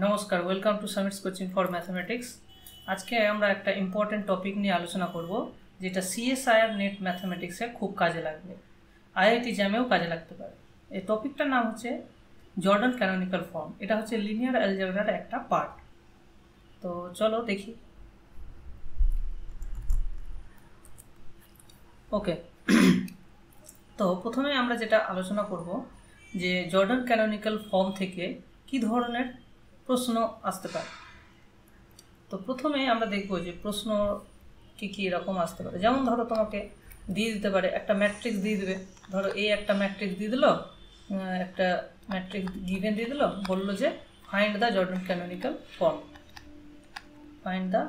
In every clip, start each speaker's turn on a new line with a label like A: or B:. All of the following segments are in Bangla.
A: নমস্কার, welcome to summits coaching for mathematics. আজকে আমরা একটা ইম্পর্টেন্ট টপিক নিয়ে আলোচনা করব, যেটা সিএসআইআর নেট ম্যাথমেটিক্সে খুব কাজে লাগবে, আইআইটি জ্যামেও কাজে লাগতে পারে। এই টপিকটার নাম হচ্ছে জর্ডান ক্যানোনিক্যাল ফর্ম। এটা হচ্ছে লিনিয়ার অ্যালজেব্রার একটা পার্ট। তো চলো দেখি। ওকে, তো প্রথমে আমরা যেটা আলোচনা করব যে জর্ডান ক্যানোনিক্যাল ফর্ম থেকে কি ধরনের প্রশ্ন আসতে পারে। তো প্রথমে আমরা দেখব যে প্রশ্ন কী এরকম আসতে পারে। যেমন ধরো তোমাকে দিয়ে দিতে পারে একটা ম্যাট্রিক্স দিয়ে দেবে। ধরো এই একটা ম্যাট্রিক্স দিয়ে দিল, একটা ম্যাট্রিক্স গিভেন দিয়ে দিল, বললো যে find the Jordan canonical form. Find the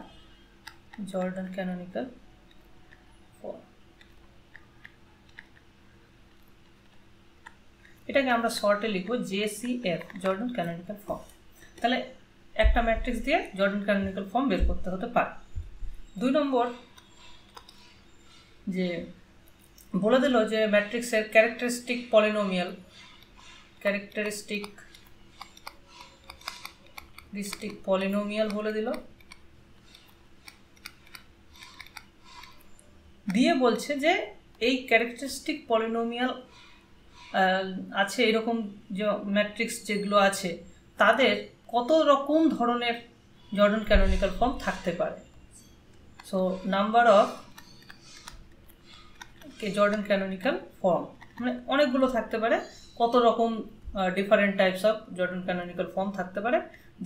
A: Jordan canonical form, এটাকে আমরা শর্টে লিখবো JCF, জর্ডান ক্যানোনিক্যাল ফর্ম। তাহলে একটা ম্যাট্রিক্স দিয়ে জর্ডান ক্যানোনিক্যাল ফর্ম বের করতে হতে পারে। 2 নম্বর, যে বলে দিল যে ম্যাট্রিক্সের ক্যারেক্টারিস্টিক পলিনোমিয়াল বলে দিল, দিয়ে বলছে যে এই ক্যারেক্টারিস্টিক পলিনোমিয়াল আছে এরকম যে ম্যাট্রিক্স যেগুলো আছে তাদের কত রকম ধরনের জর্ডান ক্যানোনিক্যাল ফর্ম থাকতে পারে। So number of Jordan canonical form মানে অনেকগুলো থাকতে পারে, কত রকম different types of Jordan canonical form থাকতে পারে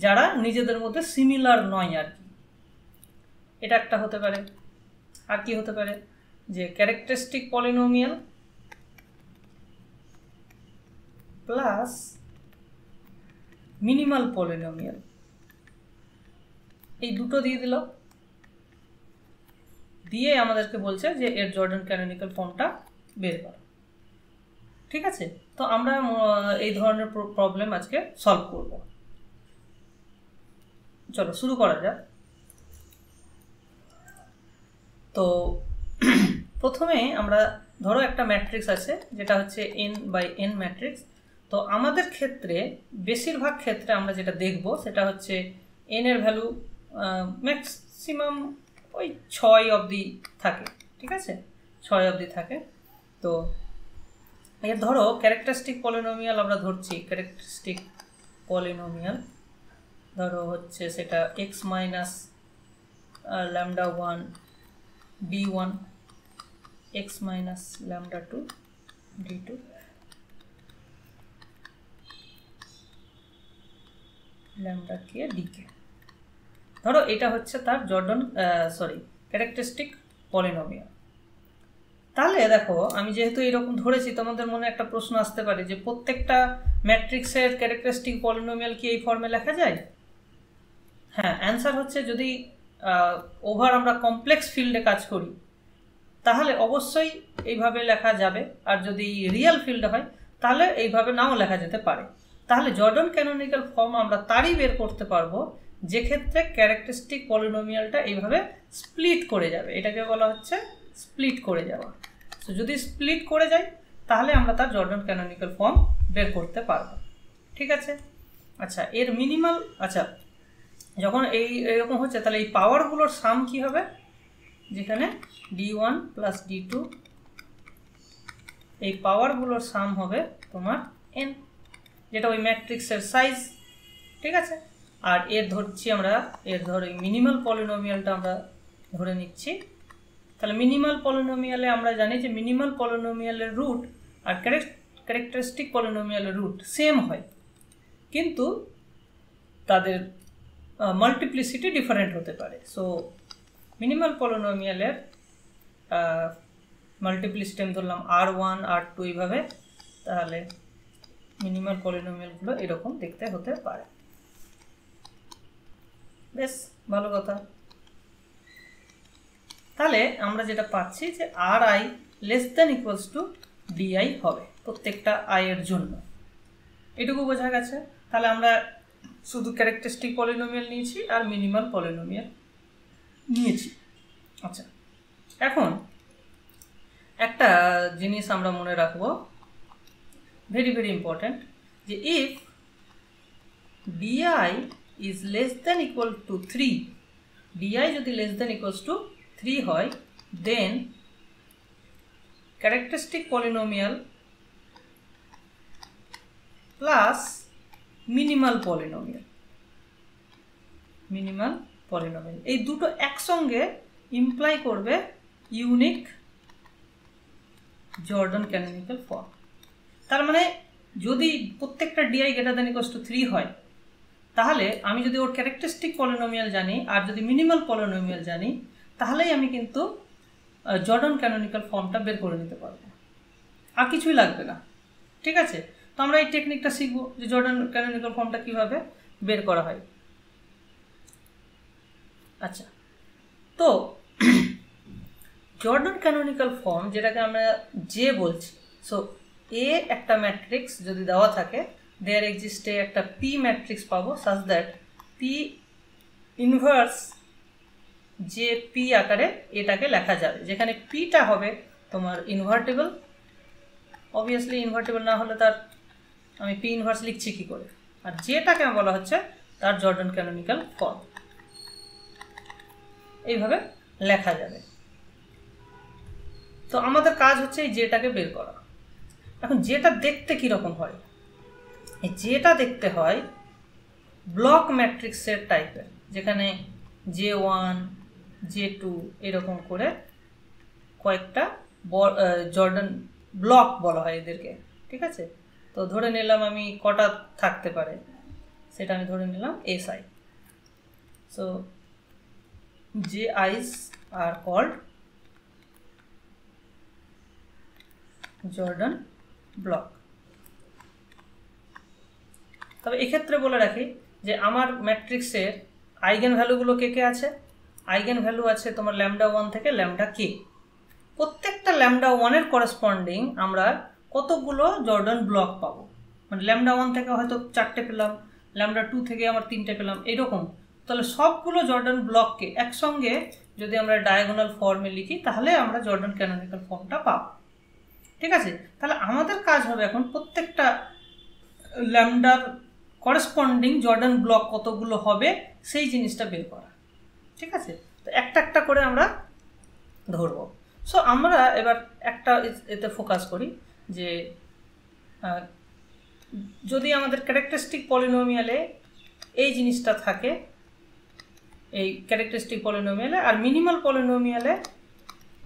A: যারা নিজেদের মধ্যে সিমিলার নয় আর কি। এটা একটা হতে পারে। আর কি হতে পারে, যে characteristic polynomial plus minimal polynomial, এই দুটো দিয়ে দিল, দিয়ে আমাদেরকে বলছে যে এর জর্ডান ক্যানোনিক্যাল ফর্মটা বের করো। ঠিক আছে, তো আমরা এই ধরনের প্রবলেম আজকে সলভ করব। চলো শুরু করা যাক। তো প্রথমে আমরা ধরো একটা ম্যাট্রিক্স আছে যেটা হচ্ছে n/n ম্যাট্রিক্স। তো আমাদের ক্ষেত্রে বেশিরভাগ ক্ষেত্রে আমরা যেটা দেখব সেটা হচ্ছে n এর ভ্যালু ম্যাক্সিমাম ওই 6 অবধি থাকে। ঠিক আছে, 6 অবধি থাকে। তো এর ধরো ক্যারেক্টারিস্টিক পলিনোমিয়াল আমরা ধরছি, ক্যারেক্টারিস্টিক পলিনোমিয়াল ধরো হচ্ছে সেটা x minus lambda 1 d1, x minus lambda 2 d2, lambda k dk। ধরো এটা হচ্ছে তার জর্ডান ক্যারেক্টারিস্টিক পলিনোমিয়াল। তাহলে দেখো আমি যেহেতু এরকম ধরেছি, তোমাদের মনে একটা প্রশ্ন আসতে পারে যে প্রত্যেকটা ম্যাট্রিক্সের ক্যারেক্টারিস্টিক পলিনোমিয়াল কি এই ফর্মে লেখা যায়? হ্যাঁ, অ্যান্সার হচ্ছে যদি ওভার আমরা কমপ্লেক্স ফিল্ডে কাজ করি তাহলে অবশ্যই এইভাবে লেখা যাবে, আর যদি রিয়েল ফিল্ডে হয় তাহলে এইভাবে নাও লেখা যেতে পারে। তাহলে জর্ডান ক্যানোনিক্যাল ফর্ম আমরা তারই বের করতে পারবো যে ক্ষেত্রে ক্যারেক্টারিস্টিক পলিনোমিয়ালটা এইভাবে স্প্লিট করে যাবে। এটাকে বলা হচ্ছে স্প্লিট করে যাওয়া। তো যদি স্প্লিট করে যায় তাহলে আমরা তার জর্ডান ক্যানোনিক্যাল ফর্ম বের করতে পারবো। ঠিক আছে, আচ্ছা এর মিনিমাল, আচ্ছা যখন এইরকম হচ্ছে তাহলে এই পাওয়ারগুলোর সাম কি হবে, যেখানে d1 প্লাস d2, এই পাওয়ারগুলোর সাম হবে তোমার n, যেটা ওই ম্যাট্রিক্সের সাইজ। ঠিক আছে, আর এর ধরছি আমরা, এর ধরো মিনিমাল পলিনোমিয়ালটা আমরা ধরে নিচ্ছি। তাহলে মিনিমাল পলিনোমিয়ালে আমরা জানি যে মিনিমাল পলিনোমিয়ালের রুট আর ক্যারেক্টারিস্টিক পলিনোমিয়ালের রুট সেম হয়, কিন্তু তাদের মাল্টিপ্লিসিটি ডিফারেন্ট হতে পারে। সো মিনিমাল পলিনোমিয়ালের মাল্টিপ্লিসিটি আমি ধরলাম R1 R2 এইভাবে, তাহলে মিনিমাল পলিনোমিয়ালগুলো এরকম দেখতে হতে পারে। বেশ ভালো কথা। তাহলে আমরা যেটা পাচ্ছি যে Ri less than equals two di হবে প্রত্যেকটা i এর জন্য, এটুকু বোঝা গেছে। তাহলে আমরা শুধু ক্যারেক্টারিস্টিক পলিনোমিয়াল নিয়েছি আর মিনিমাল পলিনোমিয়াল নিয়েছি। আচ্ছা, এখন একটা জিনিস আমরা মনে রাখবো, ভেরি ভেরি ইম্পর্টেন্ট, যে if di is less than equal to 3, di যদি less than equals to 3 হয়, then characteristic polynomial plus minimal polynomial এই দুটো একসঙ্গে ইমপ্লাই করবে ইউনিক জর্ডান ক্যানোনিক্যাল ফর্ম। তার মানে যদি প্রত্যেকটা d i greater than equals to 3 হয়, তাহলে আমি যদি ওর ক্যারেক্টারিস্টিক পলিনোমিয়াল জানি আর যদি মিনিমাল পলিনোমিয়াল জানি, তাহলেই আমি কিন্তু জর্ডান ক্যানোনিক্যাল ফর্মটা বের করে নিতে পারবো, আর কিছুই লাগবে না। ঠিক আছে, তো আমরা এই টেকনিকটা শিখবো যে জর্ডান ক্যানোনিক্যাল ফর্মটা কিভাবে বের করা হয়। আচ্ছা, তো জর্ডান ক্যানোনিক্যাল ফর্ম যেটাকে আমরা যে বলছি, সো এ একটা ম্যাট্রিক্স যদি দেওয়া থাকে, দেয়ার এক্সিস্টে একটা পি ম্যাট্রিক্স পাবো সাচ দ্যাট পি ইনভার্স যে পি আকারে এটাকে লেখা যাবে, যেখানে পিটা হবে তোমার ইনভার্টেবল। অবভিয়াসলি ইনভার্টেবল না হলে তার আমি পি ইনভার্স লিখছি কী করে, আর যেটাকে বলা হচ্ছে তার জর্ডান ক্যানোনিক্যাল ফর্ম, এইভাবে লেখা যাবে। তো আমাদের কাজ হচ্ছে এই যেটাকে বের করা। এখন যেটা দেখতে কীরকম হয়, এই যেটা দেখতে হয় ব্লক ম্যাট্রিক্সের টাইপের, যেখানে J1 J2 এরকম করে কয়েকটা জর্ডান ব্লক বলা হয় এদেরকে। ঠিক আছে, তো ধরে নিলাম আমি কটা থাকতে পারে সেটা আমি ধরে নিলাম SI। So JIs are called Jordan block. তবে এক্ষেত্রে বলে রাখি যে আমার ম্যাট্রিক্সের আইগেন ভ্যালুগুলো কে কে আছে। আইগেন ভ্যালু আছে তোমার λ1 থেকে λk। প্রত্যেকটা λ1 করেসপন্ডিং আমরা কতগুলো জর্ডান ব্লক পাবো, মানে λ1 থেকে হয়তো 4টে পেলাম, λ2 থেকে আমার 3টে পেলাম, এরকম। তাহলে সবগুলো জর্ডান ব্লককে একসঙ্গে যদি আমরা ডায়াগোনাল ফর্মে লিখি, তাহলে আমরা জর্ডান ক্যানোনিক্যাল ফর্মটা পাবো। ঠিক আছে, তাহলে আমাদের কাজ হবে এখন প্রত্যেকটা ল্যামডার করেসপন্ডিং জর্ডান ব্লক কতগুলো হবে সেই জিনিসটা বের করা। ঠিক আছে, তো একটা একটা করে আমরা ধরব। সো আমরা এবার একটা এতে ফোকাস করি যে যদি আমাদের ক্যারেক্টারিস্টিক পলিনোমিয়ালে এই জিনিসটা থাকে, এই ক্যারেক্টারিস্টিক পলিনোমিয়ালে, আর মিনিমাল পলিনোমিয়ালে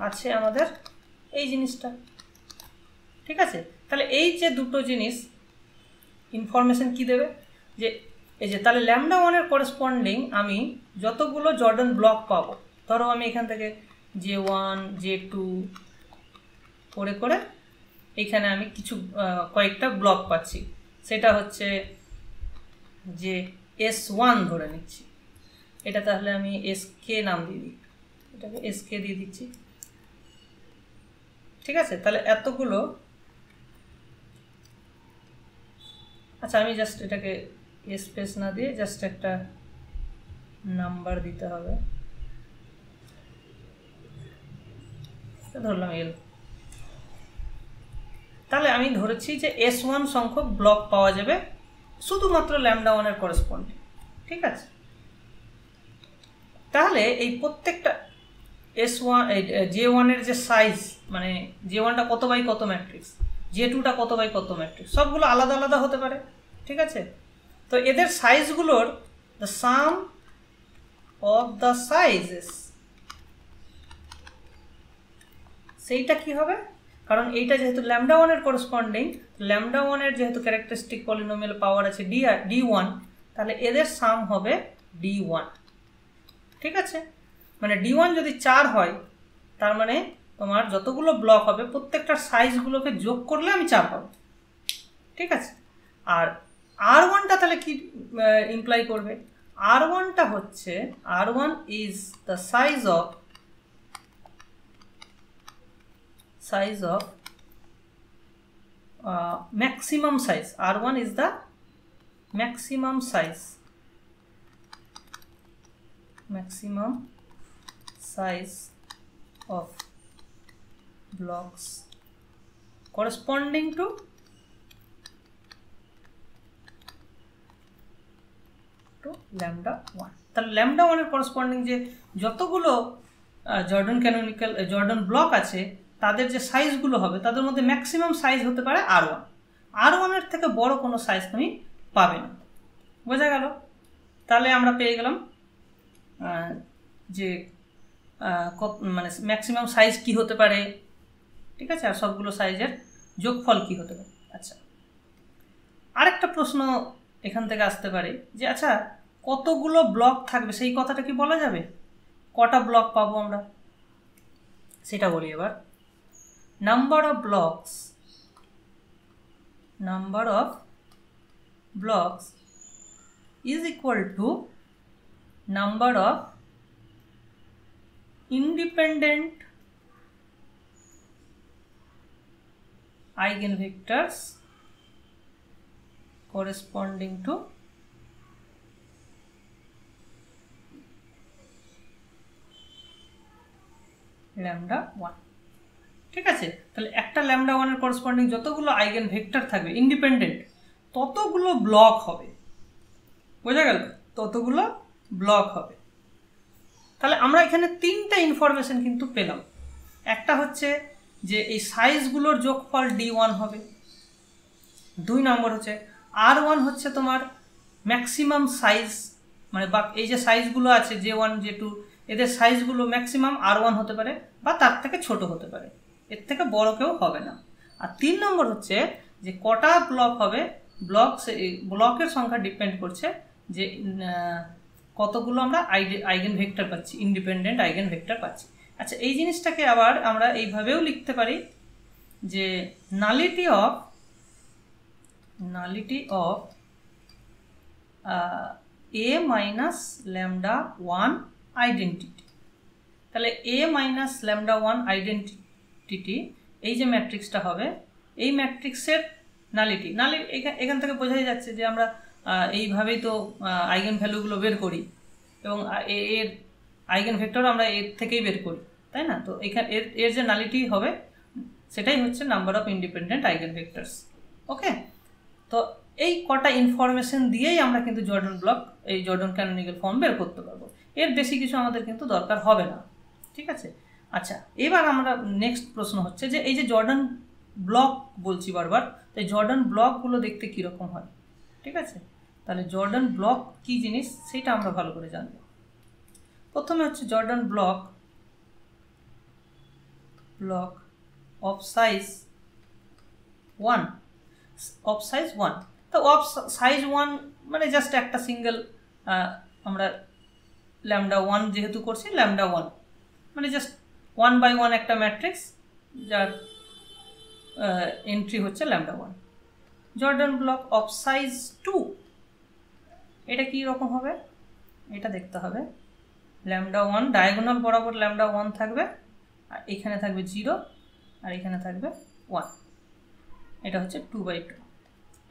A: আছে আমাদের এই জিনিসটা। ঠিক আছে, তাহলে এই যে দুটো জিনিস ইনফরমেশন কি দেবে, যে এই যে তাহলে λ1 করেসপন্ডিং আমি যতগুলো জর্ডান ব্লক পাবো, ধরো আমি এখান থেকে J1 J2 করে করে এইখানে আমি কিছু কয়েকটা ব্লক পাচ্ছি, সেটা হচ্ছে যে S1 ধরে নিচ্ছি, এটা তাহলে আমি SK নাম দিয়ে দিই, এটাকে SK দিয়ে দিচ্ছি। ঠিক আছে, তাহলে এতগুলো, আচ্ছা আমি জাস্ট এটাকে স্পেস না দিয়ে জাস্ট একটা নাম্বার দিতে হবে, ধরলাম L। তাহলে আমি ধরেছি যে S1 সংখ্যক ব্লক পাওয়া যাবে শুধুমাত্র λ1 করেসপন্ডিং। ঠিক আছে, তাহলে এই প্রত্যেকটা S1 J1 যে সাইজ, মানে J1টা কত বাই কত ম্যাট্রিক্স, J2টা কত বাই কত ম্যাট্রিক্স, সবগুলো আলাদা আলাদা হতে পারে। ঠিক আছে, তো এদের সাইজগুলোর the sum of the sizes, সেইটা কি হবে, কারণ এইটা যেহেতু λ1 করেসপন্ডিং, λ1 যেহেতু ক্যারেক্টারিস্টিক পলিনোমিয়াল পাওয়ার আছে D1, তাহলে এদের সাম হবে D1। ঠিক আছে, মানে D1 যদি 4 হয়, তার মানে তোমার যতগুলো ব্লক হবে প্রত্যেকটার সাইজগুলোকে যোগ করলে আমি 4 পাবো। ঠিক আছে, আর R1টা তাহলে কি ইমপ্লাই করবে, R1টা হচ্ছে R1 is the size of maximum size. R1 is the maximum size of blocks corresponding to to lambda one. তাহলে ল্যামডা ওয়ানের করসপন্ডিং যে যতগুলো জর্ডন ব্লক আছে তাদের যে সাইজগুলো হবে তাদের মধ্যে ম্যাক্সিমাম সাইজ হতে পারে R1। R1-এর থেকে বড় কোনো সাইজ তুমি পাবে না। বোঝা গেল? তাহলে আমরা পেয়ে গেলাম যে মানে ম্যাক্সিমাম সাইজ কি হতে পারে, ঠিক আছে, আর সবগুলো সাইজের যোগফল কি হতে পারে। আচ্ছা, আরেকটা প্রশ্ন এখান থেকে আসতে পারে যে আচ্ছা কতগুলো ব্লক থাকবে সেই কথাটা কি বলা যাবে? কটা ব্লক পাবো আমরা সেটা বলি এবার। Number of blocks is equal to number of independent eigenvectors corresponding to lambda 1। ঠিক আছে, তাহলে একটা lambda 1 এর করসপন্ডিং যতগুলো আইগেন ভেক্টর থাকবে ইন্ডিপেন্ডেন্ট ততগুলো ব্লক হবে। বোঝা গেল? ততগুলো ব্লক হবে। তাহলে আমরা এখানে তিনটা ইনফরমেশন কিন্তু পেলাম। একটা হচ্ছে যে এই সাইজগুলোর যোগফল D1 হবে। 2 নম্বর হচ্ছে R1 হচ্ছে তোমার ম্যাক্সিমাম সাইজ, মানে এই যে সাইজগুলো আছে J1 J2 এদের সাইজগুলো ম্যাক্সিমাম R1 হতে পারে বা তার থেকে ছোট হতে পারে, এর থেকে বড় কেউ হবে না। আর 3 নম্বর হচ্ছে যে কটা ব্লক হবে, ব্লকের সংখ্যা ডিপেন্ড করছে যে কতগুলো আমরা আইগেন ভেক্টর পাচ্ছি, ইন্ডিপেন্ডেন্ট আইগেন ভেক্টর পাচ্ছি। আচ্ছা, এই জিনিসটাকে আবার আমরা এইভাবেও লিখতে পারি যে nullity of A minus lambda 1 identity. তাহলে A মাইনাস ল্যামডা 1 আইডেন্টিটি এই যে ম্যাট্রিক্সটা হবে, এই ম্যাট্রিক্সের নালিটি এখান থেকে বোঝাই যাচ্ছে যে আমরা এইভাবেই তো আইগেন ভ্যালুগুলো বের করি এবং এর আইগেন ভেক্টর আমরা এর থেকেই বের করি, তাই না? তো এখানে এর যে নালিটি হবে সেটাই হচ্ছে number of independent eigen vectors. Okay, তো এই কটা ইনফরমেশন দিয়েই আমরা কিন্তু জর্ডন ক্যানোনিক্যাল ফর্ম বের করতে পারবো। এর বেশি কিছু আমাদের কিন্তু দরকার হবে না, ঠিক আছে? আচ্ছা, এবার আমরা নেক্সট প্রশ্ন হচ্ছে যে এই যে জর্ডন ব্লক বলছি বারবার, তো এই জর্ডন ব্লকগুলো দেখতে কীরকম হয়, ঠিক আছে? তাহলে জর্ডন ব্লক কি জিনিস সেটা আমরা ভালো করে জানব। প্রথমে হচ্ছে জর্ডন ব্লক অফ সাইজ 1। তো অফ সাইজ 1 মানে জাস্ট একটা সিঙ্গেল, আমরা ল্যামডা 1 যেহেতু করছি ল্যামডা 1 মানে জাস্ট 1/1 একটা ম্যাট্রিক্স যার এন্ট্রি হচ্ছে lambda 1। Jordan block of size 2 এটা কি রকম হবে এটা দেখতে হবে। ল্যামডা 1 ডায়াগোনাল বরাবর ল্যামডা 1 থাকবে, আর এখানে থাকবে 0 আর এখানে থাকবে 1, এটা হচ্ছে 2/2।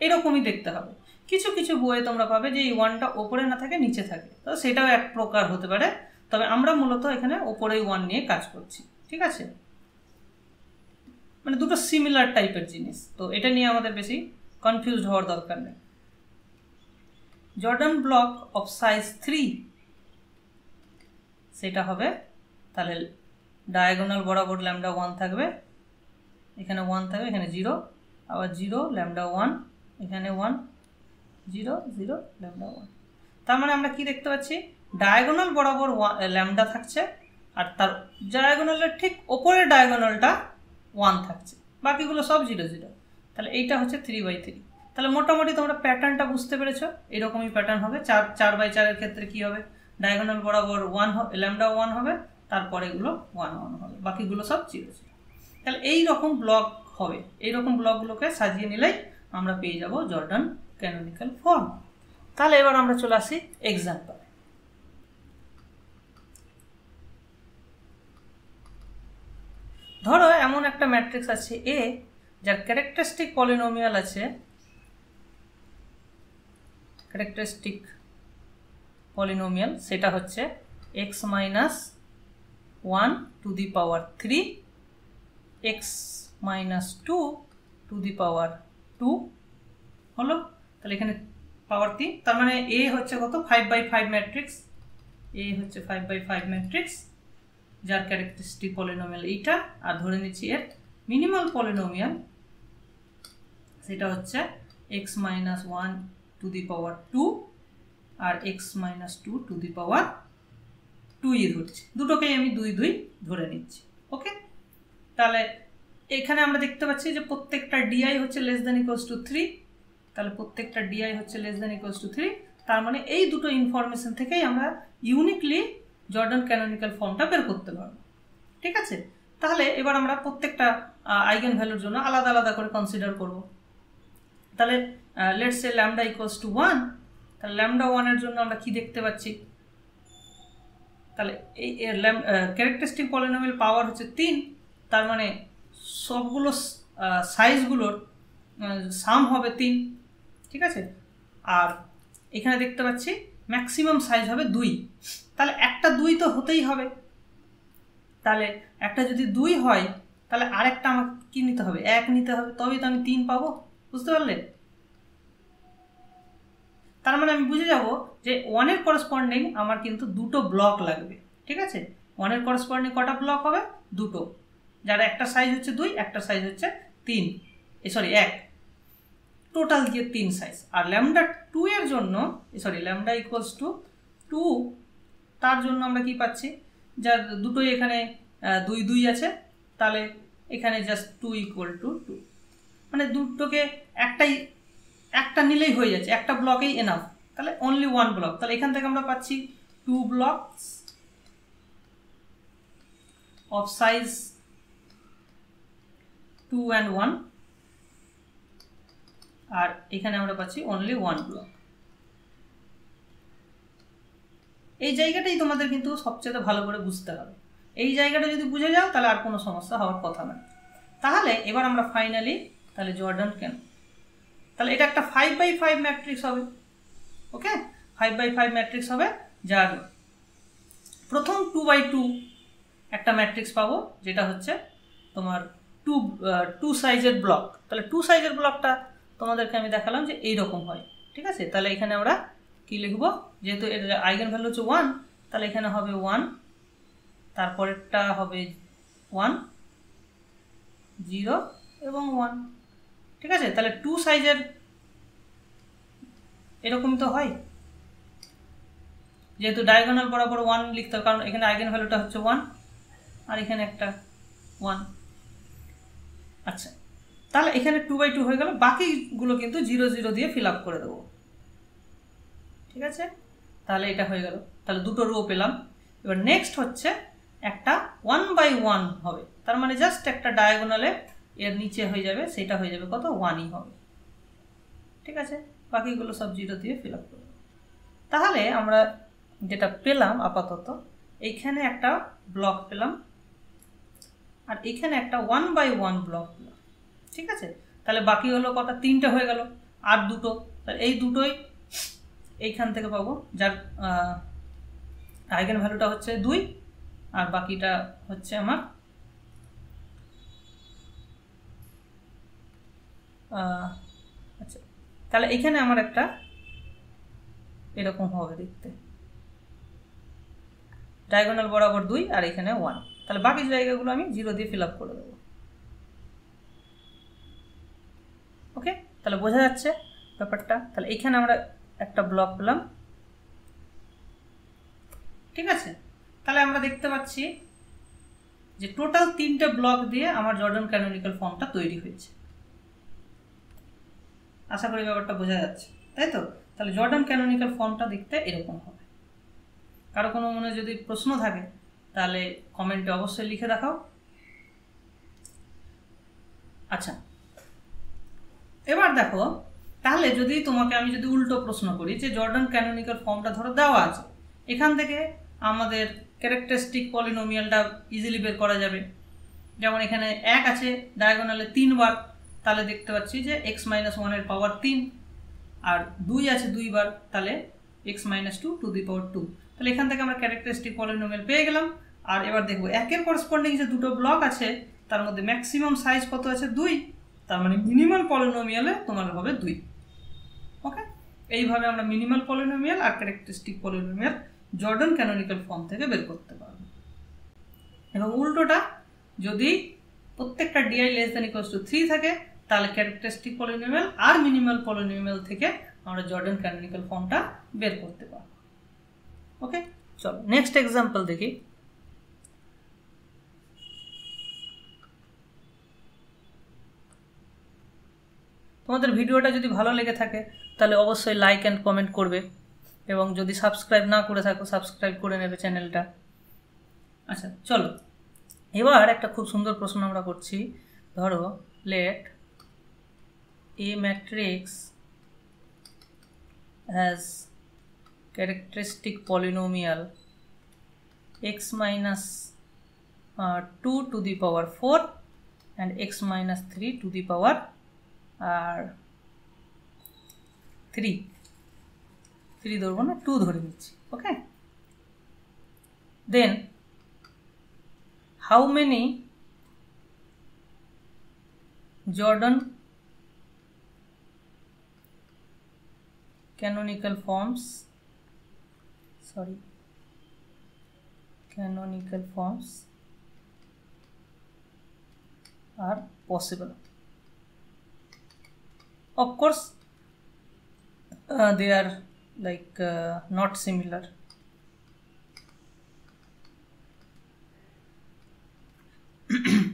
A: এরকমই দেখতে হবে। কিছু কিছু বইয়ে তোমরা পাবে যে এই 1টা ওপরে না থাকে নিচে থাকে, তো সেটাও এক প্রকার হতে পারে, তবে আমরা মূলত এখানে ওপরেই 1 নিয়ে কাজ করছি, ঠিক আছে? মানে দুটো সিমিলার টাইপের জিনিস, তো এটা নিয়ে আমাদের বেশি কনফিউজড হওয়ার দরকার নেই। জর্ডন ব্লক অফ সাইজ 3 সেটা হবে, তাহলে ডায়াগোনাল বরাবর ল্যামডা 1 থাকবে, এখানে 1 থাকবে, এখানে 0 আবার 0 ল্যামডা 1, এখানে 1 0 0 ল্যামডা 1। তার মানে আমরা কি দেখতে পাচ্ছি, ডায়াগোনাল বরাবর ল্যামডা থাকছে আর তার ডায়াগোনালের ঠিক ওপরের ডায়াগোনালটা 1 থাকছে, বাকিগুলো সব 0 0। তাহলে এইটা হচ্ছে 3/3। তাহলে মোটামুটি তোমরা প্যাটার্নটা বুঝতে পেরেছো, এরকমই প্যাটার্ন হবে। 4/4 এর ক্ষেত্রে কি হবে, ডায়াগোনাল বরাবর ল্যামডা 1 হবে, তারপরে এগুলো 1 1 হবে, বাকিগুলো সব 0 0। তাহলে এই রকম ব্লক হবে, এইরকম ব্লকগুলোকে সাজিয়ে নিলেই আমরা পেয়ে যাব জর্ডন ক্যানোনিক্যাল ফর্ম। তাহলে এবার আমরা চলে আসি এক্সাম্পল। ধরো এমন একটা ম্যাট্রিক্স আছে A যার ক্যারেক্টারিস্টিক পলিনোমিয়াল আছে, ক্যারেক্টারিস্টিক পলিনোমিয়াল সেটা হচ্ছে x minus 1 to the power 3 x minus 2 to the power 2 হলো। তাহলে এখানে পাওয়ার 3, তার মানে এ হচ্ছে কত 5/5 ম্যাট্রিক্স, এ হচ্ছে 5/5 ম্যাট্রিক্স যার ক্যারেক্টারিস্টিক পলিনোমিয়াল এইটা, আর ধরে নিচ্ছি এর মিনিমাল পলিনোমিয়াল সেটা হচ্ছে x - 1 টু দি পাওয়ার 2 আর x - 2 টু দি পাওয়ার 2ই ধরছি, দুটোকেই আমি 2 2 ধরে নিচ্ছি। ওকে, তাহলে এখানে আমরা দেখতে পাচ্ছি যে প্রত্যেকটা ডিআই হচ্ছে লেস দ্যান ইকুয়ালস টু 3, তাহলে প্রত্যেকটা ডিআই হচ্ছে লেস দ্যান ইকুয়ালস টু 3, তার মানে এই দুটো ইনফরমেশন থেকেই আমরা ইউনিকলি জর্ডান ক্যানোনিক্যাল ফর্মটা বের করতে পারবো। ঠিক আছে, তাহলে এবার আমরা প্রত্যেকটা আইগেন ভ্যালুর জন্য আলাদা আলাদা করে কনসিডার করব। তাহলে let's say lambda equals to 1, তাহলে ল্যামডা 1 এর জন্য আমরা কি দেখতে পাচ্ছি, তাহলে এই ক্যারেক্টারিস্টিক পলিনোমিয়াল পাওয়ার হচ্ছে 3, তার মানে সবগুলো সাইজগুলোর সাম হবে 3। ঠিক আছে, আর এখানে দেখতে পাচ্ছি ম্যাক্সিমাম সাইজ হবে 2, তাহলে একটা 2 তো হতেই হবে, তাহলে একটা যদি 2 হয় তাহলে আরেকটা আমাকে কি নিতে হবে, 1 নিতে হবে, তবেই তো আমি 3 পাবো। বুঝতে পারলে? তার মানে আমি বুঝে যাব যে 1 এর করসপন্ডিং আমার কিন্তু দুটো ব্লক লাগবে। ঠিক আছে, 1 এর করসপন্ডিং কটা ব্লক হবে, দুটো, যার একটা সাইজ হচ্ছে 2, একটা সাইজ হচ্ছে 3, 1, টোটাল দিয়ে 3 সাইজ। আর ল্যামডা 2 এর জন্য ল্যামডা ইকুয়ালস টু 2, তার জন্য আমরা কি পাচ্ছি, যার দুটোই এখানে 2 2 আছে, তাহলে এখানে জাস্ট 2 = 2, মানে দুটোকে একটা নিলেই হয়ে যাচ্ছে, একটা ব্লকেই এনাফ, তাহলে অনলি 1 ব্লক, তাহলে এখান থেকে আমরা পাচ্ছি 2 ব্লকস অফ সাইজ 2 and 1, আর এখানে আমরা পাচ্ছি অনলি 1 ব্লক। এই জায়গাটাই তোমাদের কিন্তু সবচেয়ে ভালো করে বুঝতে হবে, এই জায়গাটা যদি বুঝে যাও তাহলে আর কোনো সমস্যা হওয়ার কথা না। তাহলে এবার আমরা ফাইনালি তাহলে জর্ডান কেন, তাহলে এটা একটা 5/5 ম্যাট্রিক্স হবে। ওকে, 5/5 ম্যাট্রিক্স হবে, যার প্রথম 2/2 একটা ম্যাট্রিক্স পাবো, যেটা হচ্ছে তোমার 2 সাইজের ব্লক। তাহলে 2 সাইজের ব্লকটা তোমাদেরকে আমি দেখালাম যে এইরকম হয়। ঠিক আছে, তাহলে এখানে আমরা কি লিখব, যেহেতু এর আইগেন ভ্যালু হচ্ছে 1, তাহলে এখানে হবে 1, তারপরেরটা হবে 1 0 এবং 1। ঠিক আছে, তাহলে 2 সাইজের এরকম তো হয়, যেহেতু ডায়াগোনাল বরাবর 1 লিখতে হবে, কারণ এখানে আইগেন ভ্যালুটা হচ্ছে 1 আর এখানে একটা 1। আচ্ছা, তাহলে এখানে 2/2 হয়ে গেল, বাকিগুলো কিন্তু 0 0 দিয়ে ফিল আপ করে দেবো। ঠিক আছে, তাহলে এটা হয়ে গেল, তাহলে দুটো রো পেলাম। এবার নেক্সট হচ্ছে একটা 1/1 হবে, তার মানে জাস্ট একটা ডায়াগোনালে এর নিচে হয়ে যাবে, সেটা হয়ে যাবে কত, 1ই হবে। ঠিক আছে, বাকিগুলো সব 0 দিয়ে ফিল আপ করব। তাহলে আমরা যেটা পেলাম আপাতত, এইখানে একটা ব্লক পেলাম আর এখানে একটা 1/1 ব্লক পেলাম। ঠিক আছে, তাহলে বাকি হলো কটা, 3টে হয়ে গেল, আর দুটো, তাহলে এই দুটোই এইখান থেকে পাবো, যার আইগেন ভ্যালুটা হচ্ছে 2, আর বাকিটা হচ্ছে আমার আচ্ছা, তাহলে এখানে আমার একটা এরকম হবে দেখতে, ডায়াগোনাল বরাবর 2 আর এখানে 1, তাহলে বাকি জায়গাগুলো আমি 0 দিয়ে ফিল আপ করে দেবো। ওকে, তাহলে বোঝা যাচ্ছে ব্যাপারটা। তাহলে এখানে আমরা একটা ব্লক পেলাম। ঠিক আছে, তাহলে আমরা দেখতে পাচ্ছি যে টোটাল 3টে ব্লক দিয়ে আমার জর্ডান ক্যানোনিক্যাল ফর্মটা তৈরি হয়েছে। আশা করি ব্যাপারটা বোঝা যাচ্ছে, তাই তো? তাহলে জর্ডান ক্যানোনিক্যাল ফর্মটা দেখতে এরকম হবে। কারো কোনো মনে যদি প্রশ্ন থাকে তাহলে কমেন্টে অবশ্যই লিখে দেখাও। আচ্ছা, এবার দেখো, তাহলে যদি তোমাকে আমি যদি উল্টো প্রশ্ন করি যে জর্ডান ক্যানোনিক্যাল ফর্মটা ধরো দেওয়া আছে, এখান থেকে আমাদের ক্যারেক্টারিস্টিক পলিনোমিয়ালটা ইজিলি বের করা যাবে। যেমন এখানে 1 আছে ডায়াগোনালে 3 বার, তাহলে দেখতে পাচ্ছি যে x - 1 এর পাওয়ার 3, আর 2 আছে 2 বার, তাহলে x - 2 টু দি পাওয়ার 2। তাহলে এখান থেকে আমরা ক্যারেক্টারিস্টিক পলিনোমিয়াল পেয়ে গেলাম। আর এবার দেখবো 1 এর করসপন্ডিং যে দুটো ব্লক আছে তার মধ্যে ম্যাক্সিমাম সাইজ কত আছে, 2, তার মানে মিনিমাম পলিনোমিয়ালে তোমার হবে 2। ওকে, এইভাবে আমরা মিনিমাল পলিনোমিয়াল আর characteristic polynomial Jordan canonical form থেকে বের করতে পারবো। এবং উল্টোটা, যদি প্রত্যেকটা DI less than equals to 3 থাকে তাহলে ক্যারেক্টারিস্টিক পলিনোমিয়াল আর মিনিমাল পলিনোমিয়াল থেকে আমরা জর্ডান ক্যানোনিক্যাল ফর্মটা বের করতে পারবো। ওকে, চলো নেক্সট এক্সাম্পল দেখি। তোমাদের ভিডিওটা যদি ভালো লেগে থাকে তাহলে অবশ্যই লাইক অ্যান্ড কমেন্ট করবে, এবং যদি সাবস্ক্রাইব না করে থাকো সাবস্ক্রাইব করে নেবে চ্যানেলটা। আচ্ছা চলো, এবার একটা খুব সুন্দর প্রশ্ন আমরা করছি। ধরো let a matrix has characteristic polynomial x minus 2 to the power 4 and x minus 3 to the power 3 ধরবো না, 2 ধরে নিচ্ছি। ওকে, দেন how many Jordan canonical forms are possible? Of course they are like not similar.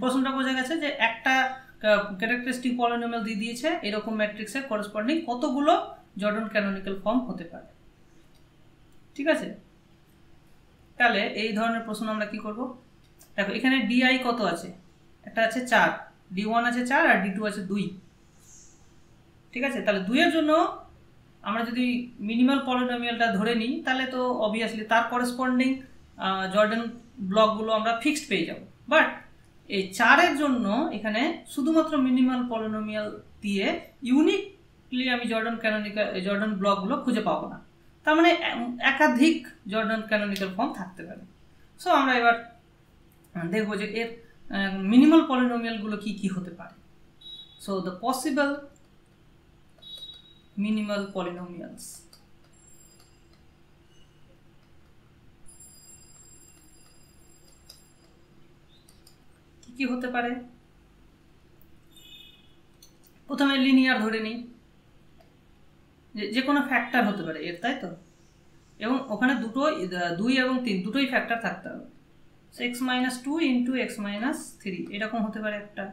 A: প্রশ্নটা বোঝা গেছে যে একটা ক্যারেক্টারিস্টিক পলিনোমিয়াল দিয়ে দিয়েছে, এরকম ম্যাট্রিক্সের করেসপন্ডিং কতগুলো জর্ডান ক্যানোনিক্যাল ফর্ম হতে পারে। ঠিক আছে, তাহলে এই ধরনের প্রশ্ন আমরা কি করব? দেখো এখানে ডিআই কত আছে, একটা আছে 4, ডি1 আছে 4 আর ডি2 আছে 2। ঠিক আছে, তাহলে 2 এর জন্য আমরা যদি মিনিমাল পলিনোমিয়ালটা ধরে নিই তাহলে তো অবভিয়াসলি তার করেসপন্ডিং জর্ডান ব্লকগুলো আমরা ফিক্সড পেয়ে যাব। বাট এই 4 এর জন্য এখানে শুধুমাত্র মিনিমাল পলিনোমিয়াল দিয়ে ইউনিকলি আমি জর্ডান ব্লকগুলো খুঁজে পাবো না, তার মানে একাধিক জর্ডান ক্যানোনিক্যাল ফর্ম থাকতে পারে। সো আমরা এবার দেখবো যে এর মিনিমাল পলিনোমিয়ালগুলো কি কি হতে পারে। So the possible minimal polynomials. কি কি হতে পারে? প্রথমে লিনিয়ার ধরে নিই, যে কোনো ফ্যাক্টর হতে পারে এর, তাই তো? এবং ওখানে 2 এবং 3 দুটোই ফ্যাক্টর থাকতে হবে। x minus 2 into x minus 3 এরকম হতে পারে একটা।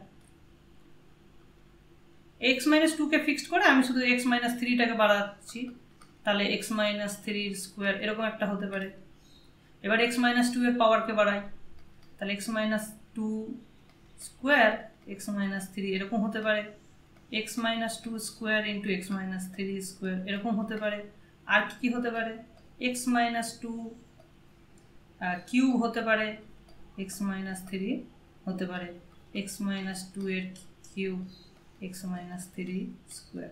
A: x minus 2 কে ফিক্সড করে আমি শুধু x minus 3টাকে বাড়াচ্ছি, তাহলে x minus 3 স্কোয়ার এরকম একটা হতে পারে। এবার x minus 2 এর পাওয়ারকে বাড়াই, তাহলে x minus 2 square x minus 3 এরকম হতে পারে। x minus 2 square into x minus 3 square এরকম হতে পারে। আর কি হতে পারে? x minus 2 কিউব হতে পারে, x minus 3 হতে পারে, x minus 2 এর কিউব x minus 3 স্কোয়ার।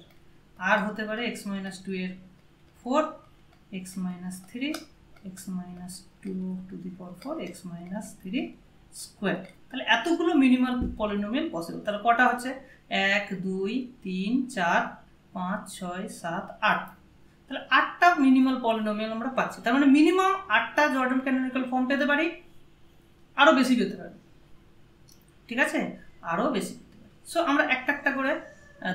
A: আর হতে পারে x minus 2 এর 4, x minus 3, x minus 2 to the power 4, x minus 3 square. তাহলে এতগুলো মিনিমাল পলিনোমিয়াল পসিবল। তাহলে কটা হচ্ছে? 1 2 3 4 5 6 7 8। তাহলে 8টা মিনিমাল পলিনোমিয়াল আমরা পাচ্ছি। তার মানে মিনিমাম 8টা জর্ডান ক্যানোনিক্যাল ফর্ম পেতে পারি, আরও বেশি পেতে পারি। ঠিক আছে, আরও বেশি পেতে পারি। সো আমরা একটা একটা করে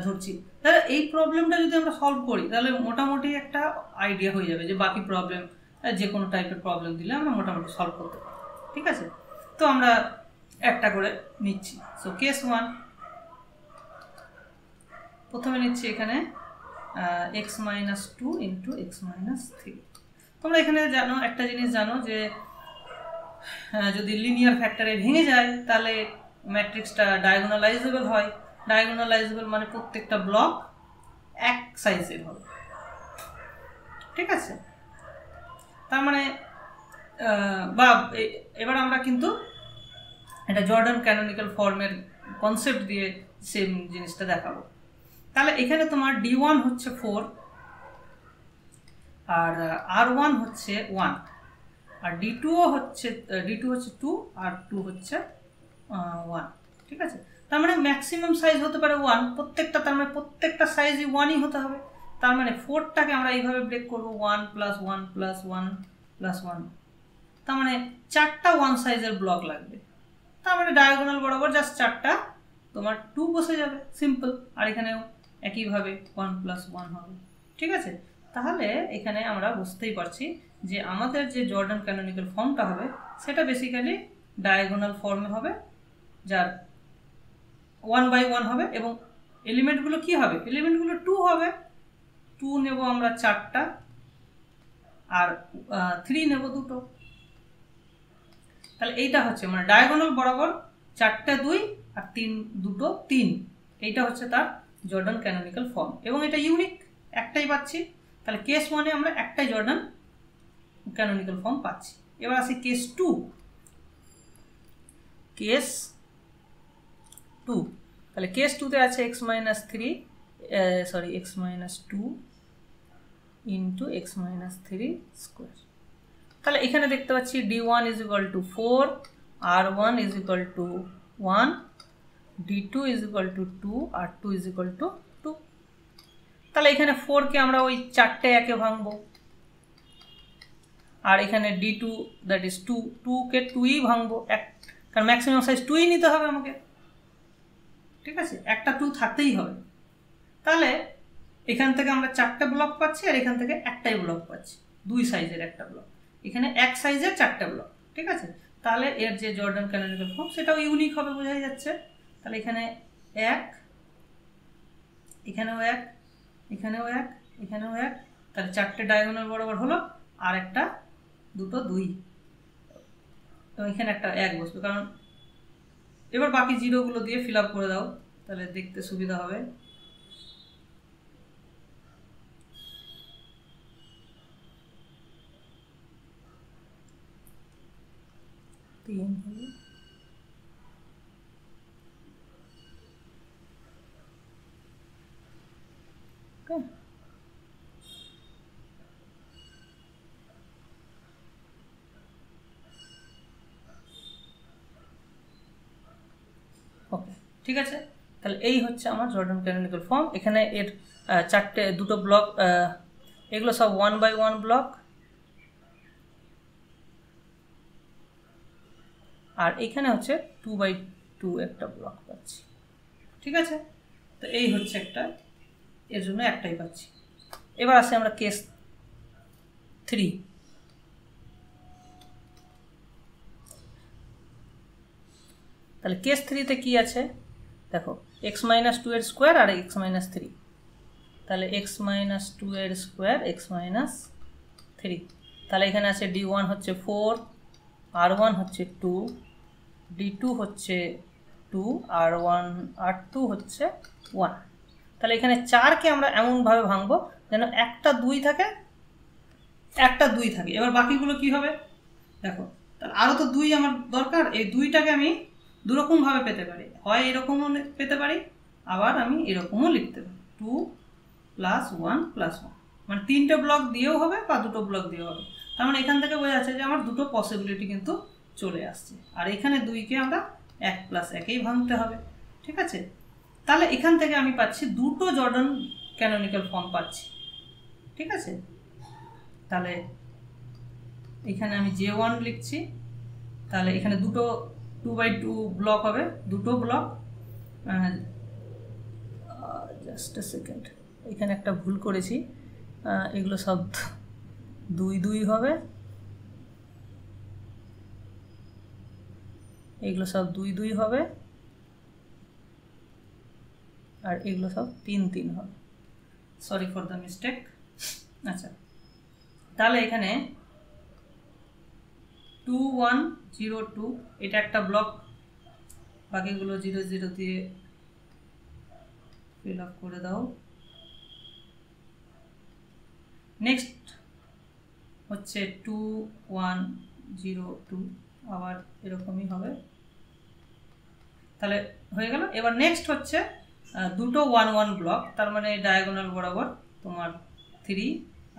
A: ধরছি। তাহলে এই প্রবলেমটা যদি আমরা সলভ করি তাহলে মোটামুটি একটা আইডিয়া হয়ে যাবে যে বাকি প্রবলেম, যে কোনো টাইপের প্রবলেম দিলে আমরা মোটামুটি সলভ করতে পারি। ঠিক আছে, তো আমরা একটা করে নিচ্ছি। সো কেস 1 প্রথমে নিচ্ছি এখানে x minus 2 into x minus 3। তোমরা এখানে জানো, একটা জিনিস জানো যে যদি লিনিয়ার ফ্যাক্টরে ভেঙে যায় তাহলে ম্যাট্রিক্সটা ডায়াগোনালাইজেবল হয়। ডায়াগোনালাইজেবল মানে প্রত্যেকটা ব্লক এক সাইজের হবে। ঠিক আছে, তার মানে বা এবার আমরা কিন্তু এটা জর্ডান ক্যানোনিক্যাল ফর্মের কনসেপ্ট দিয়ে সেম জিনিসটা দেখাবো। তাহলে এখানে তোমার d1 হচ্ছে 4 আর r1 হচ্ছে 1 আর d2 হচ্ছে 2 আর 2 হচ্ছে 1। ঠিক আছে, তার মানে ম্যাক্সিমাম সাইজ হতে পারে 1 প্রত্যেকটা, তার মানে প্রত্যেকটা সাইজই 1ই হতে হবে। তার মানে 4টাকে আমরা এইভাবে ব্রেক করবো 1 + 1 + 1 + 1, তার মানে 4টা 1 সাইজের ব্লক লাগবে। তার মানে ডায়াগোনাল বরাবর জাস্ট 4টা তোমার 2 বসে যাবে, সিম্পল। আর এখানেও একইভাবে 1 + 1 হবে, ঠিক আছে। তাহলে এখানে আমরা বুঝতেই পারছি যে আমাদের যে জর্ডান ক্যানোনিক্যাল ফর্মটা হবে সেটা বেসিক্যালি ডায়াগোনাল ফর্মে হবে, যার 1/1 হবে, এবং এলিমেন্টগুলো কি হবে, এলিমেন্টগুলো 2 হবে। 2 নেব আমরা 4টা, আর 3 নেব 2টো। তাহলে এইটা হচ্ছে মানে ডায়াগোনাল বরাবর 4টে 2 আর 2টো 3, এইটা হচ্ছে তার জর্ডান ক্যানোনিক্যাল ফর্ম, এবং এটা ইউনিক, একটাই পাচ্ছি। তাহলে কেস 1-এ আমরা একটাই জর্ডান ক্যানোনিক্যাল ফর্ম পাচ্ছি। এবার আসি কেস 2। কেস 2, তাহলে কেস 2-তে আছে x - 2 ইন্টু x - 3 স্কোয়ার। তাহলে এখানে দেখতে পাচ্ছি d1 = 4, r1 = 1, d2 = 2, r2 = 2। তাহলে এখানে 4কে আমরা ওই 4টে একে ভাঙবো, আর এখানে d2 দ্যাট ইজ 2, 2কে 2ই ভাঙবো, কারণ ম্যাক্সিমাম সাইজ 2ই নিতে হবে আমাকে, ঠিক আছে, একটা 2 থাকতেই হবে। তাহলে এখান থেকে আমরা 4টে ব্লক পাচ্ছি, আর এখান থেকে একটাই ব্লক পাচ্ছি, 2 সাইজের একটা ব্লক, এখানে 1 সাইজের 4টে ব্লক, ঠিক আছে। তাহলে এর যে জর্ডান ক্যানোনিক্যাল ফর্ম সেটাও ইউনিক হবে, বোঝাই যাচ্ছে। তাহলে এখানে 1, এখানেও 1, এখানেও 1, এখানেও 1, তাহলে 4টে ডায়াগোনাল বরাবর হলো, আর একটা 2টো 2, এবং এখানে একটা 1 বসবে, কারণ এবার বাকি জিরোগুলো দিয়ে ফিল আপ করে দাও, তাহলে দেখতে সুবিধা হবে। ওকে, ঠিক আছে। তাহলে এই হচ্ছে আমার জর্ডান ক্যানোনিক্যাল ফর্ম। এখানে এর 2টো ব্লক, এগুলো সব 1/1 ব্লক, আর এখানে হচ্ছে 2/2 একটা ব্লক পাচ্ছি, ঠিক আছে। তো এই হচ্ছে একটা, এর জন্য একটাই পাচ্ছি। এবার আসি আমরা কেস 3। তাহলে কেস 3-তে কি আছে দেখো, x - 2 এর স্কোয়ার আর x - 3, তাহলে x - 2 এর স্কোয়ার x - 3। তাহলে এখানে আছে d1 হচ্ছে 4, r1 হচ্ছে 2, d2 হচ্ছে 2, r2 হচ্ছে 1। তাহলে এখানে 4কে আমরা এমনভাবে ভাঙবো যেন একটা 2 থাকে, একটা 2 থাকে। এবার বাকিগুলো কি হবে দেখো, তাহলে আরও তো 2 আমার দরকার। এই 2টাকে আমি দুরকমভাবে পেতে পারি, হয় এরকমও পেতে পারি, আবার আমি এরকমও লিখতে পারি, 2 + 1 + 1, মানে 3টে ব্লক দিয়েও হবে বা 2টো ব্লক দিয়েও হবে। তার মানে এখান থেকে বোঝা যাচ্ছে যে আমার 2টো পসিবিলিটি কিন্তু চলে আসছে, আর এখানে 2কে আমরা 1 + 1-এই ভাঙতে হবে, ঠিক আছে। তাহলে এখান থেকে আমি পাচ্ছি 2টো জর্ডান ক্যানোনিক্যাল ফর্ম পাচ্ছি, ঠিক আছে। তাহলে এখানে আমি J1 লিখছি, তাহলে এখানে 2/2 ব্লক হবে, 2টো ব্লক। জাস্ট আ সেকেন্ড, এখানে একটা ভুল করেছি, এগুলো সব 2/2 হবে, এগুলো সব 2/2 হবে, আর এগুলো সব 3/3 হবে। Sorry for the mistake. আচ্ছা, তাহলে এখানে 2 1 0 2 এটা একটা ব্লক, বাকিগুলো 0 0 দিয়ে ফিল আপ করে দাও। নেক্সট হচ্ছে 2 1 0 2, আবার এরকমই হবে, তাহলে হয়ে গেল। এবার নেক্সট হচ্ছে 2টো 1 1 ব্লক, তার মানে ডায়াগোনাল বরাবর তোমার 3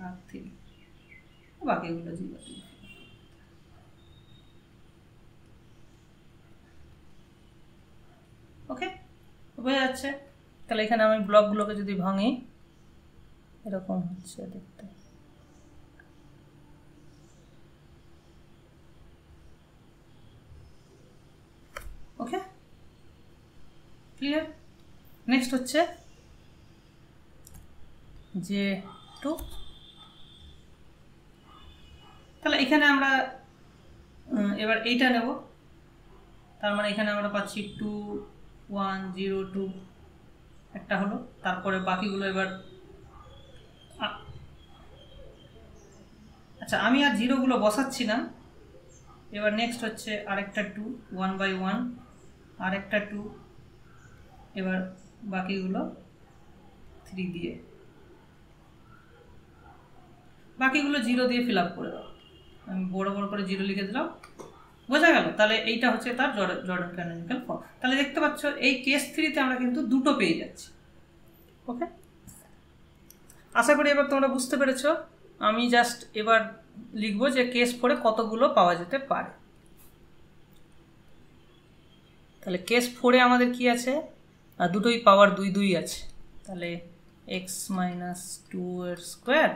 A: আর 3, বাকিগুলো 0 2। ওকে, বোঝা যাচ্ছে। তাহলে এখানে আমি ব্লকগুলোকে যদি ভাঙি, এরকম হচ্ছে দেখতে। ওকে, ক্লিয়ার? নেক্সট হচ্ছে J2। তাহলে এখানে আমরা এবার এইটা নেব, তার মানে এখানে আমরা পাচ্ছি 2 1 0 2 একটা হলো। তারপরে বাকিগুলো এবার আচ্ছা আমি আর জিরোগুলো বসাচ্ছি না। এবার নেক্সট হচ্ছে আরেকটা 2 1/1, আরেকটা 2, এবার বাকিগুলো 3 দিয়ে, বাকিগুলো 0 দিয়ে ফিল আপ করে দাও। আমি বড় বড় করে 0 লিখে দিলাম, বোঝা গেল? তাহলে এইটা হচ্ছে তার জর্ডান ক্যানোনিক্যাল ফর্ম। তাহলে দেখতে পাচ্ছ এই কেস 3-তে আমরা কিন্তু দুটো পেয়ে যাচ্ছি। ওকে, আশা করি এবার তোমরা বুঝতে পেরেছো। আমি জাস্ট এবার লিখবো যে কেস 4-এ কতগুলো পাওয়া যেতে পারে। তাহলে কেস 4-এ আমাদের কি আছে? দুটোই পাওয়ার 2 2 আছে। তাহলে x - 2 এর স্কোয়ার,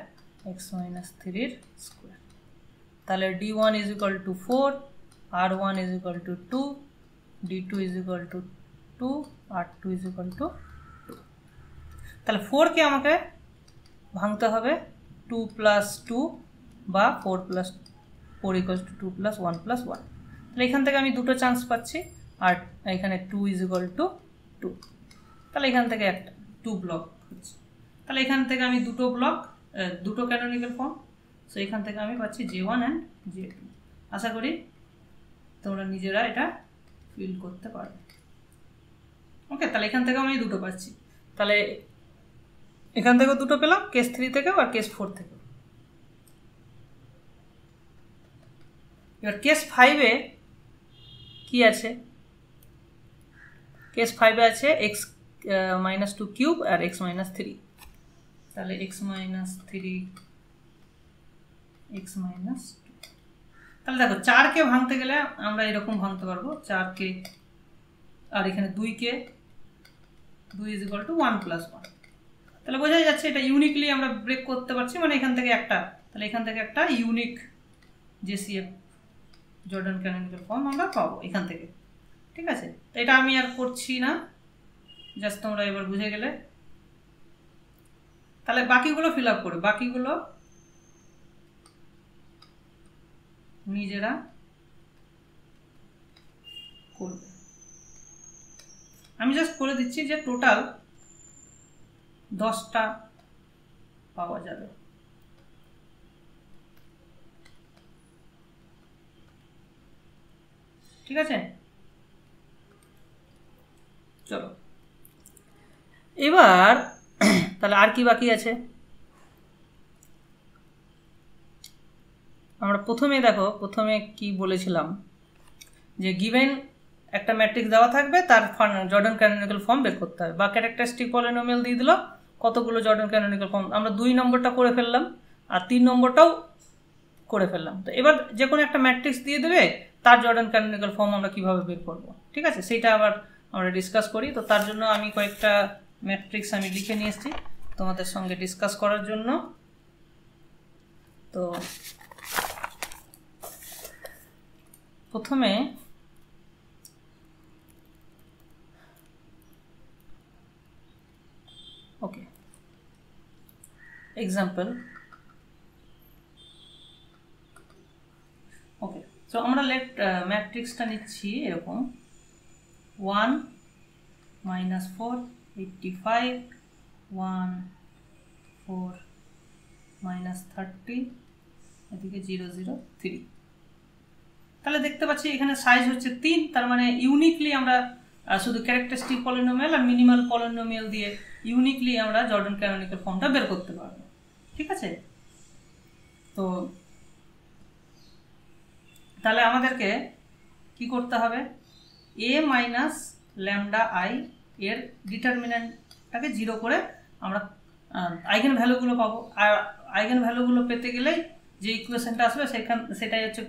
A: x - 3 এর স্কোয়ার। তাহলে d1 = 4, r1 = 2, d2 = 2, r2 = 2। তাহলে 4-কে আমাকে ভাঙতে হবে 2 + 2 বা 4 + 4 = 2 + 1 + 1। তাহলে এখান থেকে আমি দুটো চান্স পাচ্ছি, আর এখানে 2 = 2। তাহলে এখান থেকে একটা 2 ব্লক হচ্ছে। তাহলে এখান থেকে আমি দুটো ব্লক, দুটো ক্যানোনিক্যাল ফর্ম, সো এখান থেকে আমি পাচ্ছি J1 and J2। আশা করি তোমরা নিজেরা এটা ফিল করতে পারবে। ওকে, তাহলে এখান থেকে আমি দুটো পাচ্ছি। তাহলে এখান থেকেও দুটো পেলাম, কেস 3 থেকেও আর কেস 4 থেকেও। এবার কেস 5-এ কি আছে? কেস 5-এ আছে x - 2 কিউব আর x - 3। তাহলে x - 3 x - 2। তাহলে দেখো 4-কে ভাঙতে গেলে আমরা এরকম ভাঙতে পারবো, 4-কে আর এখানে 2-কে, 2 = 1 + 1। তাহলে বোঝাই যাচ্ছে এটা ইউনিকলি আমরা ব্রেক করতে পারছি, মানে এখান থেকে একটা, তাহলে এখান থেকে একটা unique JCF Jordan canonical form আমরা পাবো এখান থেকে। ঠিক আছে, তো এটা আমি আর করছি না, জাস্ট তোমরা এবার বুঝে গেলে। তাহলে বাকিগুলো ফিল আপ করে, বাকিগুলো নিজেরা করবে। আমি জাস্ট করে দিচ্ছি যে টোটাল 10টা পাওয়া যাবে। ঠিক আছে, চলো এবার তাহলে আর কি বাকি আছে? আমরা প্রথমে দেখো, প্রথমে কি বলেছিলাম যে গিভেন একটা ম্যাট্রিক্স দেওয়া থাকবে, তার জর্ডান ক্যানোনিক্যাল ফর্ম বের করতে হবে, বা ক্যারেক্টারিস্টিক পলিনোমিয়াল দিয়ে দিল কতগুলো জর্ডান ক্যানোনিক্যাল ফর্ম। আমরা 2 নম্বরটা করে ফেললাম আর 3 নম্বরটাও করে ফেললাম। তো এবার যে কোনো একটা ম্যাট্রিক্স দিয়ে দেবে, তার জর্ডান ক্যানোনিক্যাল ফর্ম আমরা কিভাবে বের করব, ঠিক আছে, সেইটা আবার আমরা ডিসকাস করি। তো তার জন্য আমি কয়েকটা ম্যাট্রিক্স আমি লিখে নিয়ে এসেছি তোমাদের সঙ্গে ডিসকাস করার জন্য। তো প্রথমে ওকে এক্সাম্পল। ওকে, সো আমরা ম্যাট্রিক্সটা নিচ্ছি এরকম 1 - 4 85 1 4 -30 এদিকে 0 0 3। তাহলে দেখতে পাচ্ছি এখানে সাইজ হচ্ছে 3, তার মানে ইউনিকলি আমরা শুধু ক্যারেক্টারিস্টিক পলিনোমিয়াল আর মিনিমাল পলিনোমিয়াল দিয়ে ইউনিকলি আমরা জর্ডান ক্যানোনিক্যাল ফর্মটা বের করতে পারবো। ঠিক আছে, তো তাহলে আমাদেরকে কি করতে হবে? a - λI এর ডিটারমিন্যান্টটাকে 0 করে আমরা আইগেন ভ্যালুগুলো পাবো। আর আইগেন ভ্যালুগুলো পেতে গেলেই যে ইকুয়েশনটা আসবে সেটাই হচ্ছে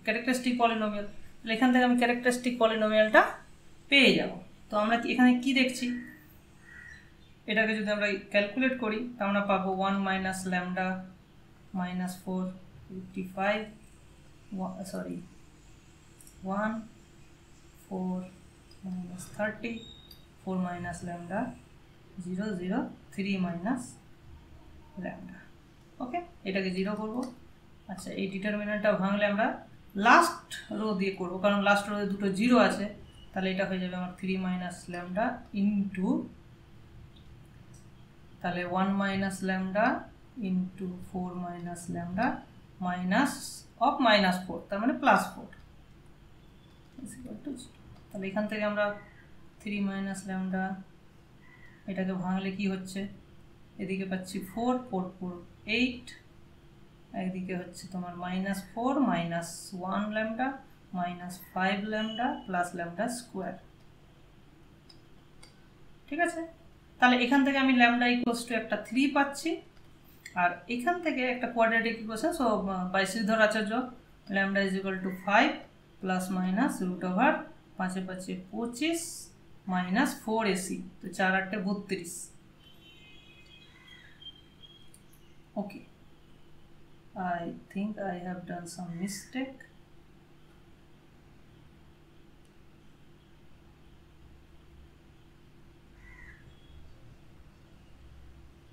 A: ক্যারেক্টারিস্টিক পলিনোমিয়াল। তাহলে এখান থেকে আমি ক্যারেক্টারিস্টিক পলিনোমিয়ালটা পেয়ে যাব। তো আমরা এখানে কি দেখছি? এটাকে যদি আমরা ক্যালকুলেট করি তা আমরা পাবো 1 minus lambda minus 455 sorry 1 4 minus 30 4 minus lambda 0 0 3 minus lambda ওকে এটাকে 0 করব আচ্ছা এই ডিটারমিনেন্টটা ভাঙলে আমরা লাস্ট রো দিয়ে করব কারণ লাস্ট রোতে দুটো 0 আছে তাহলে এটা হয়ে যাবে আমার 3 minus lambda ইনটু তাহলে 1 minus lambda into 4 minus lambda minus of minus 4 তার মানে প্লাস 4 is equal to 0 তাহলে এখান থেকে আমরা 3 মাইনাস ল্যামডা এটাকে ভাঙলে কি হচ্ছে এদিকে পাচ্ছি 4 4 4 8 একদিকে হচ্ছে তোমার -4 -1 lambda -5 lambda plus lambda square ঠিক আছে তাহলে এখান থেকে আমি ল্যামডা ইকুয়ালস টু একটা 3 পাচ্ছি আর এখান থেকে একটা quadratic equation so by Sridhar Acharya lambda is equal to 5 plus minus root over 5 a 5 25 minus 4ac তো 4 8 32 okay I think I have done some mistake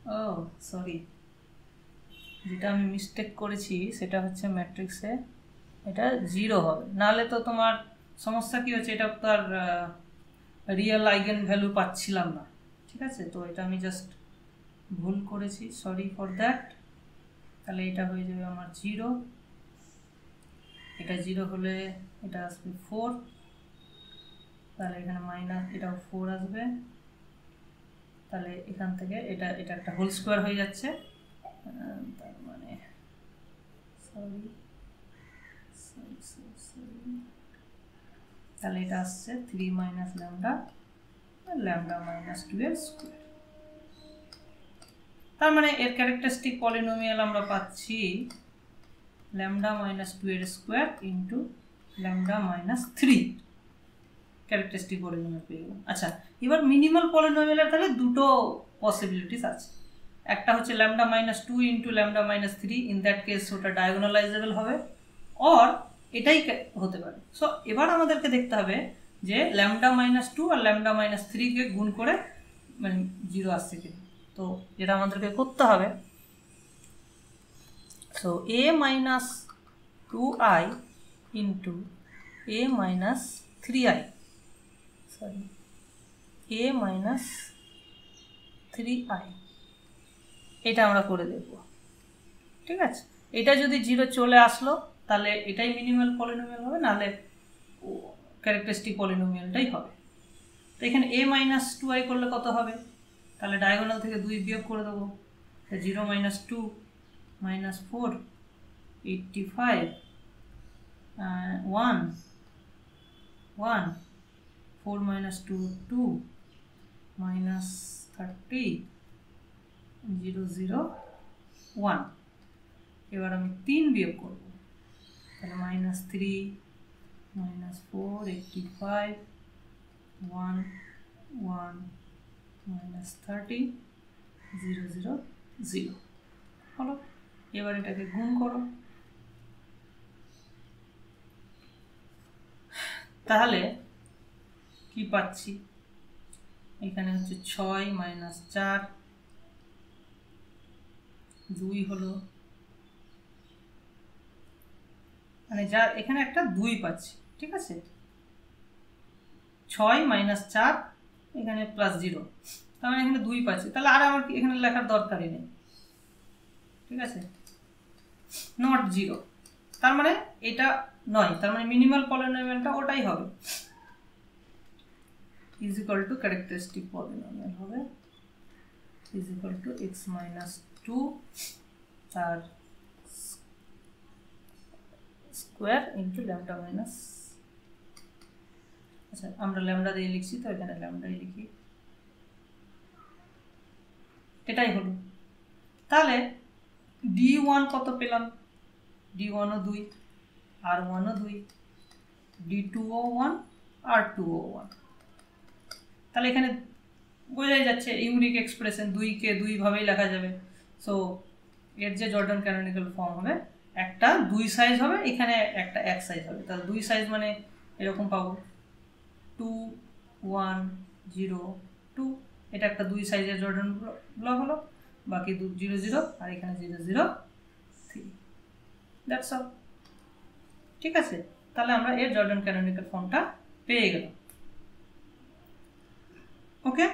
A: oh sorry যেটা আমি মিস্টেক করেছি সেটা হচ্ছে ম্যাট্রিক্সে এটা 0 হবে নালে তো তোমার সমস্যা কি হচ্ছে এটা তো আর রিয়েল আইগেন ভ্যালু পাচ্ছিলাম না ঠিক আছে তো এটা আমি জাস্ট ভুল করেছি সরি ফর দ্যাট তাহলে এটা হয়ে যাবে আমার 0 এটা 0 হলে এটা আসবে 4 তাহলে এখানে মাইনাস এটাও 4 আসবে তাহলে এখান থেকে এটা একটা হোল স্কয়ার হয়ে যাচ্ছে তার মানে সরি তাহলে এটা আসছে 3 মাইনাস ল্যামডা ল্যামডা মাইনাস 2 এর স্কয়ার তার মানে এর ক্যারেক্টারিস্টিক পলিনোমিয়াল আমরা পাচ্ছি ল্যামডা মাইনাস 2 এর square into lambda minus 3 characteristic polynomial পেয়ে গেলাম আচ্ছা এবার মিনিমাল পলিনোমিয়ালের তাহলে দুটো পসিবিলিটিস আছে একটা হচ্ছে lambda minus 2 into lambda minus 3 in that case ওটা ডায়াগোনালাইজেবল হবে অর এটাই হতে পারে সো এবার আমাদেরকে দেখতে হবে যে ল্যামডা মাইনাস 2 আর ল্যামডা মাইনাস 3 কে গুণ করে মানে 0 আসছে কিনা তো যেটা আমাদেরকে করতে হবে so a minus 2i into a minus 3i sorry a minus 3i এটা আমরা করে দেখব ঠিক আছে এটা যদি 0 চলে আসলো তাহলে এটাই মিনিমাল পলিনোমিয়াল হবে নালে ক্যারেক্টারিস্টিক পলিনোমিয়ালটাই হবে তো এখানে a মাইনাস 2i করলে কত হবে তাহলে ডায়াগোনাল থেকে 2 বিয়োগ করে দেবো 0 মাইনাস 2 মাইনাস 4 85 1 1 4 minus 2 2 minus 30 0 0 1 এবার আমি 3 বিয়োগ করব তাহলে মাইনাস 3 মাইনাস 4 85 1 1 মাইনাস 30 0 0 0 হলো এবার এটাকে গুণ করো তাহলে কি পাচ্ছি এখানে হচ্ছে 6 মাইনাস 4 2 হলো মানে যা এখানে একটা 2 পাচ্ছি ঠিক আছে 6 মাইনাস 4 এখানে প্লাস 0 তার মানে এখানে 2 পাচ্ছি তাহলে আর আমার এখানে লেখার দরকারই নেই ঠিক আছে নট 0 তার মানে এটা নয় তার মানে মিনিমাল পলিনোমিয়ালটা ওটাই হবে is equal to characteristic polynomial হবে is equal to x minus 2 তার স্কয়ার ইনটু ল্যামডা মাইনাস আচ্ছা আমরা ল্যামডা দিয়ে লিখছি তো এখানে ল্যামডাই লিখি এটাই হলো তাহলে d1 কত পেলাম d1 ও 2 r1 ও 2 d2 ও 1 r2 ও 1 তাহলে এখানে বোঝাই যাচ্ছে ইউনিক এক্সপ্রেশন, 2কে 2 ভাবেই লেখা যাবে। সো এর যে জর্ডান ক্যানোনিক্যাল ফর্ম হবে, একটা 2 সাইজ হবে, এখানে একটা 1 সাইজ হবে। তাহলে 2 সাইজ মানে এরকম পাবো 2 1 0 2, এটা একটা 2 সাইজের জর্ডান ব্লক হলো। বাকি 0 0 আর এখানে 0 0 3, দ্যাটস অল। ঠিক আছে, তাহলে আমরা এর জর্ডান ক্যানোনিক্যাল ফর্মটা পেয়ে গেলাম। ওকে,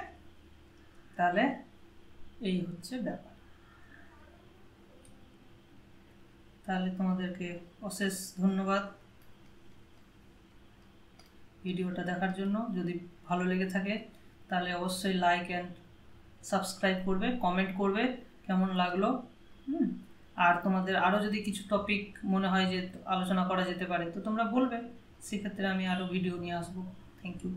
A: তাহলে এই হচ্ছে ব্যাপার। তাহলে তোমাদেরকে অশেষ ধন্যবাদ ভিডিওটা দেখার জন্য। যদি ভালো লেগে থাকে তাহলে অবশ্যই লাইক অ্যান্ড সাবস্ক্রাইব করবে, কমেন্ট করবে কেমন লাগলো। আর তোমাদের আরও যদি কিছু টপিক মনে হয় যে আলোচনা করা যেতে পারে তো তোমরা বলবে, সেক্ষেত্রে আমি আরও ভিডিও নিয়ে আসবো। Thank you.